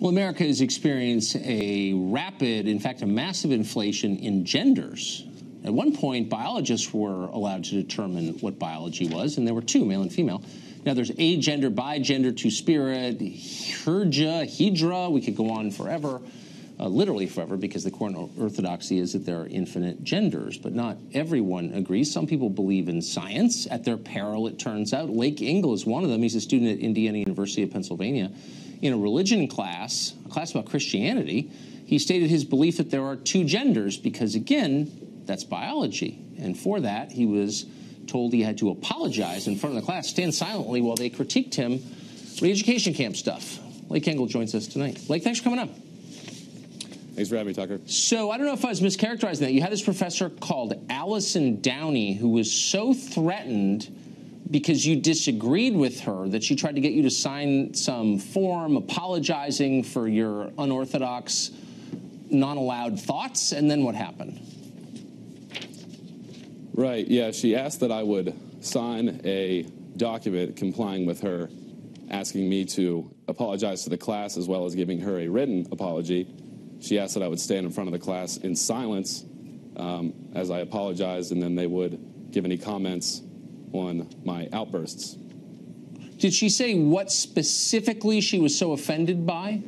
Well, America has experienced a rapid, in fact, a massive inflation in genders. At one point, biologists were allowed to determine what biology was, and there were two, male and female. Now, there's agender, bigender, two-spirit, hydra. We could go on forever, literally forever, because the current orthodoxy is that there are infinite genders, but not everyone agrees. Some people believe in science at their peril, it turns out. Lake Ingle is one of them. He's a student at Indiana University of Pennsylvania. In a religion class, a class about Christianity, he stated his belief that there are two genders because, again, that's biology. And for that, he was told he had to apologize in front of the class, stand silently while they critiqued him re-education camp stuff. Lake Engel joins us tonight. Lake, thanks for coming up. Thanks for having me, Tucker. So I don't know if I was mischaracterizing that. You had this professor called Allison Downey who was so threatened because you disagreed with her that she tried to get you to sign some form apologizing for your unorthodox, non-allowed thoughts, and then what happened? Right, yeah, she asked that I would sign a document complying with her, asking me to apologize to the class as well as giving her a written apology. She asked that I would stand in front of the class in silence as I apologized, and then they would give any comments on my outbursts. Did she say what specifically she was so offended by?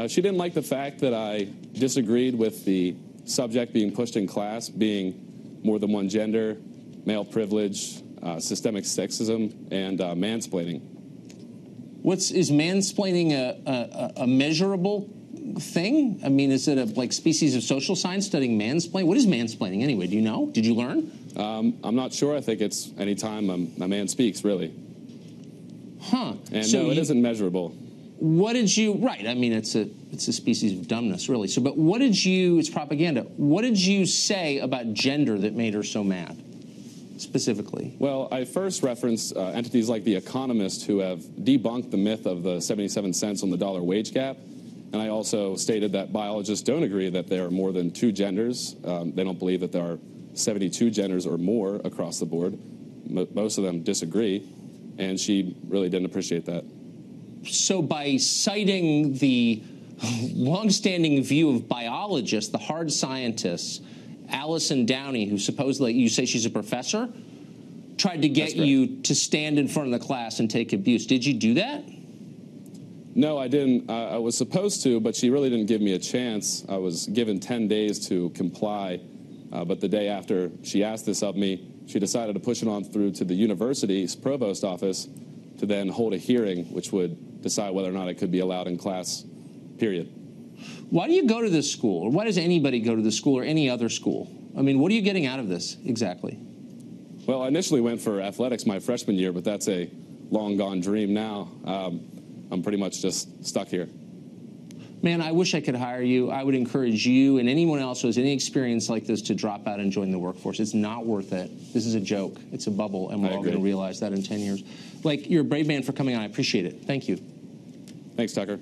She didn't like the fact that I disagreed with the subject being pushed in class being more than one gender, male privilege, systemic sexism, and mansplaining. Is mansplaining a measurable thing? I mean, is it a like species of social science studying mansplaining? What is mansplaining anyway? Do you know? Did you learn? I'm not sure. I think it's any time a man speaks, really. Huh. And so no, it isn't measurable. What did you, right, I mean, it's a species of dumbness, really. So, but what did you, it's propaganda, what did you say about gender that made her so mad, specifically? Well, I first referenced entities like The Economist who have debunked the myth of the 77 cents on the dollar wage gap. And I also stated that biologists don't agree that there are more than two genders. They don't believe that there are 72 genders or more across the board. Most of them disagree, and she really didn't appreciate that. So by citing the longstanding view of biologists, the hard scientists, Allison Downey, who supposedly, you say she's a professor, tried to get you to stand in front of the class and take abuse. Did you do that? No, I didn't. I was supposed to, but she really didn't give me a chance. I was given 10 days to comply, but the day after she asked this of me, she decided to push it on through to the university's provost office to then hold a hearing, which would decide whether or not it could be allowed in class, period. Why do you go to this school? Or why does anybody go to this school or any other school? I mean, what are you getting out of this exactly? Well, I initially went for athletics my freshman year, but that's a long-gone dream now. I'm pretty much just stuck here. Man, I wish I could hire you. I would encourage you and anyone else who has any experience like this to drop out and join the workforce. It's not worth it. This is a joke. It's a bubble, and we're all going to realize that in 10 years. Like, you're a brave man for coming on. I appreciate it. Thank you. Thanks, Tucker.